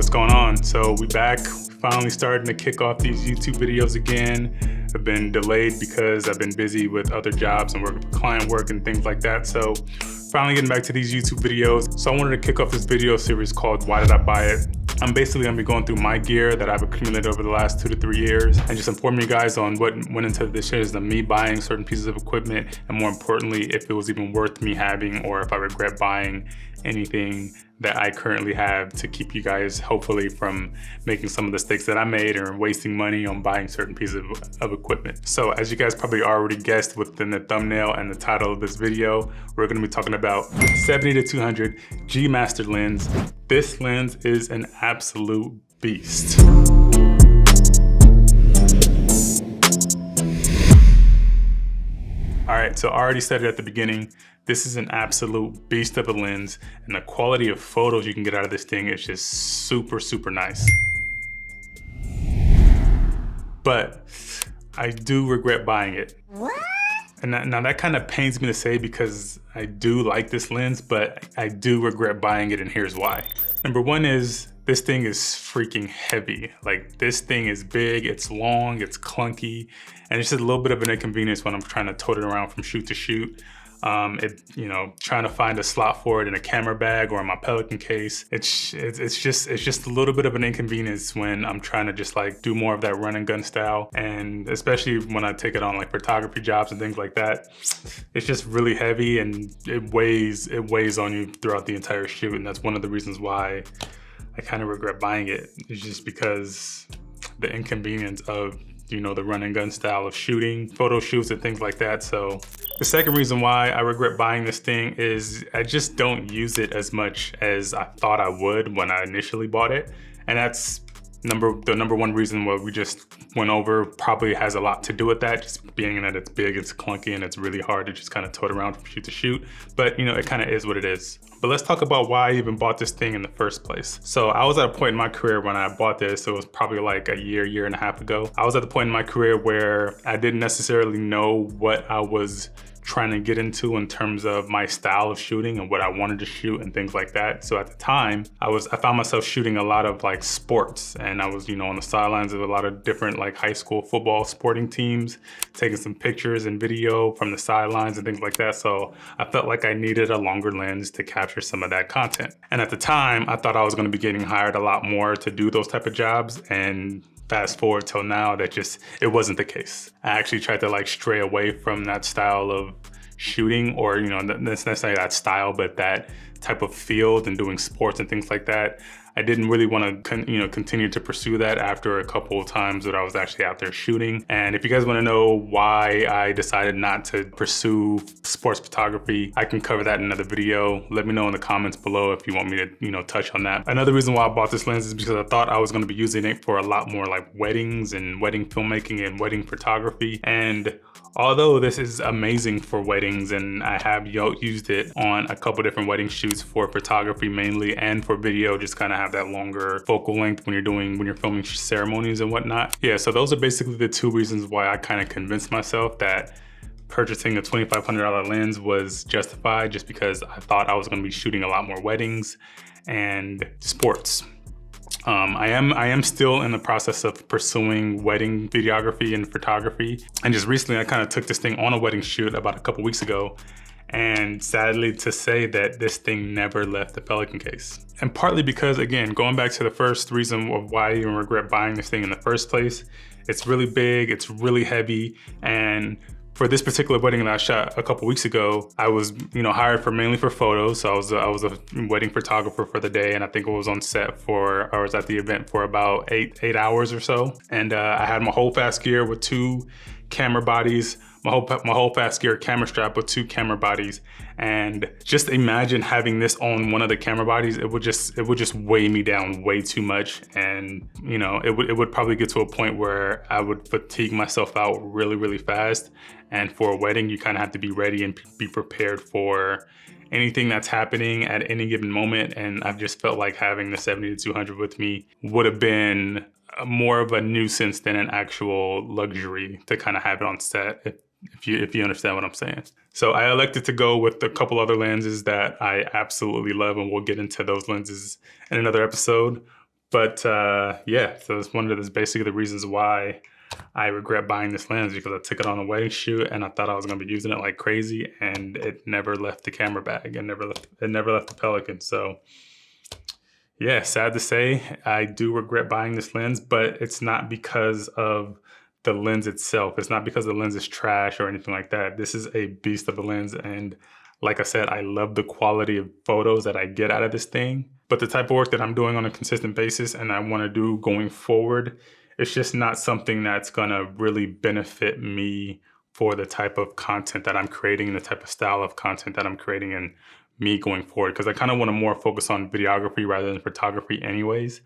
what's going on? So we back, finally starting to kick off these YouTube videos again. I've been delayed because I've been busy with other jobs and client work and things like that. So finally getting back to these YouTube videos. So I wanted to kick off this video series called Why Did I Buy It? I'm basically gonna be going through my gear that I've accumulated over the last 2 to 3 years and just informing you guys on what went into the decisions of me buying certain pieces of equipment, and more importantly, if it was even worth me having or if I regret buying anything that I currently have, to keep you guys hopefully from making some of the mistakes that I made or wasting money on buying certain pieces of equipment. So as you guys probably already guessed within the thumbnail and the title of this video, we're gonna be talking about 70-200 G Master lens. This lens is an absolute beast. All right, so I already said it at the beginning, this is an absolute beast of a lens, and the quality of photos you can get out of this thing is just super, super nice. But I do regret buying it. What? And now that kind of pains me to say because I do like this lens, but I do regret buying it, and here's why. Number one is, this thing is freaking heavy. Like, this thing is big, it's long, it's clunky, and it's just a little bit of an inconvenience when I'm trying to tote it around from shoot to shoot. Trying to find a slot for it in a camera bag or in my Pelican case. It's just a little bit of an inconvenience when I'm trying to just like do more of that run and gun style. And especially when I take it on like photography jobs and things like that, it's just really heavy and it weighs on you throughout the entire shoot. And that's one of the reasons why I kind of regret buying it. It's just because the inconvenience of the run and gun style of shooting, photo shoots and things like that. So the second reason why I regret buying this thing is I just don't use it as much as I thought I would when I initially bought it. And that's the number one reason what we just went over probably has a lot to do with that, just being that it's big, it's clunky, and it's really hard to just kind of tote around from shoot to shoot. But it kind of is what it is. But let's talk about why I even bought this thing in the first place. So I was at a point in my career when I bought this, so it was probably like a year and a half ago. I was at the point in my career where I didn't necessarily know what I was trying to get into in terms of my style of shooting and what I wanted to shoot and things like that. So at the time, I found myself shooting a lot of like sports, and I was on the sidelines of a lot of different like high school football sporting teams, taking some pictures and video from the sidelines and things like that. So I felt like I needed a longer lens to capture some of that content. And at the time, I thought I was going to be getting hired a lot more to do those type of jobs, and fast forward till now, it wasn't the case. I actually tried to like stray away from that style of shooting, or not necessarily that style, but that type of field and doing sports and things like that. I didn't really want to continue to pursue that after a couple of times that I was actually out there shooting. And if you guys want to know why I decided not to pursue sports photography, I can cover that in another video. Let me know in the comments below if you want me to touch on that. Another reason why I bought this lens is because I thought I was going to be using it for a lot more like weddings and wedding filmmaking and wedding photography. And although this is amazing for weddings, and I have used it on a couple different wedding shoots for photography mainly, and for video, just kind of have that longer focal length when you're filming ceremonies and whatnot. Yeah, so those are basically the two reasons why I kind of convinced myself that purchasing a $2,500 lens was justified, just because I thought I was going to be shooting a lot more weddings and sports. I am still in the process of pursuing wedding videography and photography. And just recently, I kind of took this thing on a wedding shoot about a couple weeks ago. And sadly to say that this thing never left the Pelican case. And partly because, again, going back to the first reason of why I even regret buying this thing in the first place, it's really big, it's really heavy, and for this particular wedding that I shot a couple weeks ago, I was, hired mainly for photos. So I was a wedding photographer for the day, and I think I was on set I was at the event for about eight hours or so. And I had my whole fast gear with 2 camera bodies, my whole fast gear camera strap with 2 camera bodies. And just imagine having this on one of the camera bodies. It would just weigh me down way too much. And it would probably get to a point where I would fatigue myself out really, really fast. And for a wedding, you kind of have to be ready and be prepared for anything that's happening at any given moment. And I've just felt like having the 70-200 with me would have been more of a nuisance than an actual luxury to kind of have it on set, if you understand what I'm saying. So I elected to go with a couple other lenses that I absolutely love, and we'll get into those lenses in another episode. But yeah, so it's that's basically the reasons why I regret buying this lens, because I took it on a wedding shoot and I thought I was gonna be using it like crazy, and it never left the camera bag. It never left the Pelican. So yeah, sad to say, I do regret buying this lens, but it's not because of the lens itself. It's not because the lens is trash or anything like that. This is a beast of a lens, and like I said, I love the quality of photos that I get out of this thing. But the type of work that I'm doing on a consistent basis and I want to do going forward, it's just not something that's gonna really benefit me for the type of content that I'm creating and the type of style of content that I'm creating and me going forward. Because I kind of want to more focus on videography rather than photography anyways.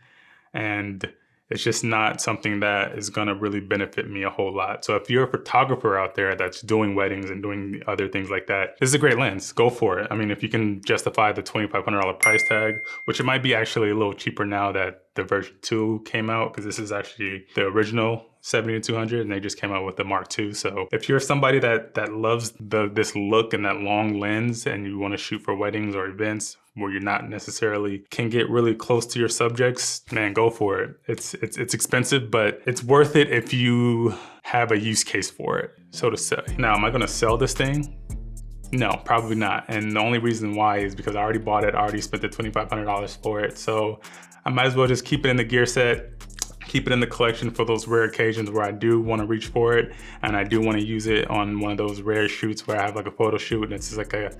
And it's just not something that is gonna really benefit me a whole lot. So if you're a photographer out there that's doing weddings and doing other things like that, this is a great lens, go for it. I mean, if you can justify the $2,500 price tag, which it might be actually a little cheaper now that the version 2 came out, because this is actually the original 70-200 and they just came out with the Mark II. So if you're somebody that loves this look and that long lens and you wanna shoot for weddings or events where you're not necessarily can get really close to your subjects, man, go for it. It's expensive, but it's worth it if you have a use case for it, so to say. Now, am I gonna sell this thing? No, probably not. And the only reason why is because I already bought it, I already spent the $2,500 for it. So I might as well just keep it in the gear set, keep it in the collection for those rare occasions where I do want to reach for it and I do want to use it on one of those rare shoots where I have like a photo shoot and it's just like a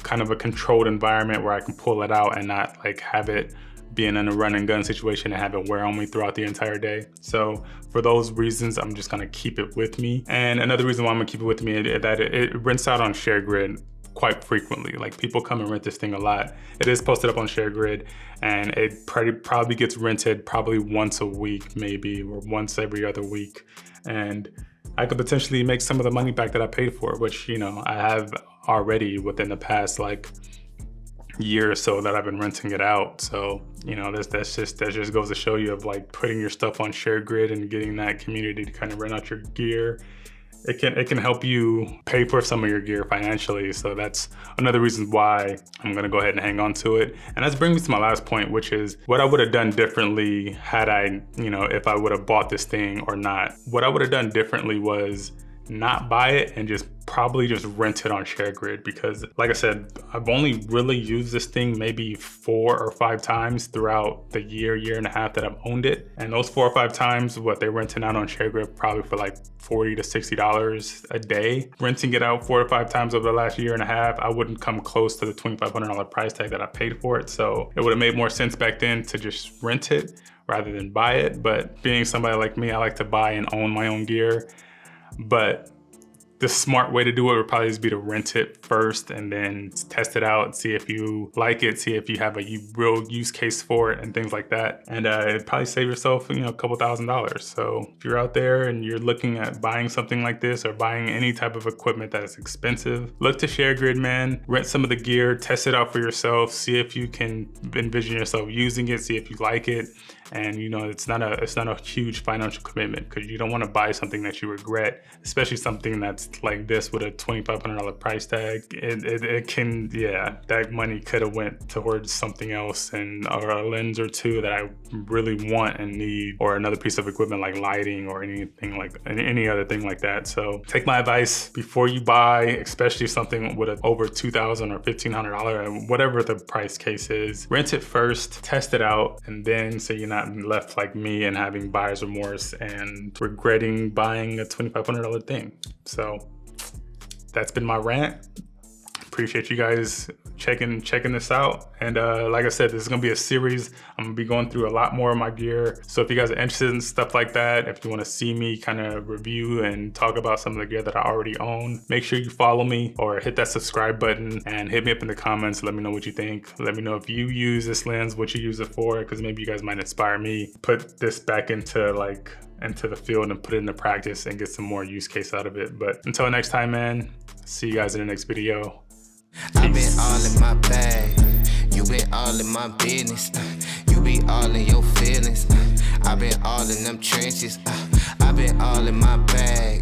kind of a controlled environment where I can pull it out and not like have it being in a run and gun situation and have it wear on me throughout the entire day. So for those reasons, I'm just gonna keep it with me. And another reason why I'm gonna keep it with me is that it rents out on ShareGrid quite frequently. Like, people come and rent this thing a lot. It is posted up on ShareGrid and it probably gets rented probably once a week maybe, or once every other week. And I could potentially make some of the money back that I paid for it, which, you know, I have already within the past like year or so that I've been renting it out. So, you know, that just goes to show you of like putting your stuff on ShareGrid and getting that community to kind of rent out your gear. It can help you pay for some of your gear financially. So that's another reason why I'm gonna go ahead and hang on to it. And that brings me to my last point, which is what I would have done differently had I, you know, if I would have bought this thing or not. What I would have done differently was not buy it and probably just rent it on ShareGrid, because like I said, I've only really used this thing maybe 4 or 5 times throughout the year and a half that I've owned it. And those 4 or 5 times, what they're renting out on ShareGrid probably for like $40 to $60 a day. Renting it out 4 or 5 times over the last year and a half, I wouldn't come close to the $2,500 price tag that I paid for it. So it would have made more sense back then to just rent it rather than buy it. But being somebody like me, I like to buy and own my own gear. But the smart way to do it would probably just be to rent it first and then test it out, see if you like it, see if you have a real use case for it and things like that. And it'd probably save yourself, you know, a couple $1,000s. So if you're out there and you're looking at buying something like this or buying any type of equipment that is expensive, look to ShareGrid, man. Rent some of the gear, test it out for yourself, see if you can envision yourself using it, see if you like it. And you know, it's not a huge financial commitment, because you don't want to buy something that you regret, especially something that's like this with a $2,500 price tag. It can, yeah, that money could have went towards something else, or a lens or two that I really want and need, or another piece of equipment like lighting or anything like any other thing like that. So take my advice before you buy, especially something with a over $2,000 or $1,500, whatever the price case is. Rent it first, test it out, and then so you're not left like me and having buyer's remorse and regretting buying a $2,500 thing. So that's been my rant. Appreciate you guys checking this out. And like I said, this is gonna be a series. I'm gonna be going through a lot more of my gear. So if you guys are interested in stuff like that, if you wanna see me kind of review and talk about some of the gear that I already own, make sure you follow me or hit that subscribe button and hit me up in the comments. Let me know what you think. Let me know if you use this lens, what you use it for, because maybe you guys might inspire me. Put this back into the field and put it into practice and get some more use case out of it. But until next time, man, see you guys in the next video. I've been all in my bag, you been all in my business, you be all in your feelings, I've been all in them trenches, I've been all in my bag.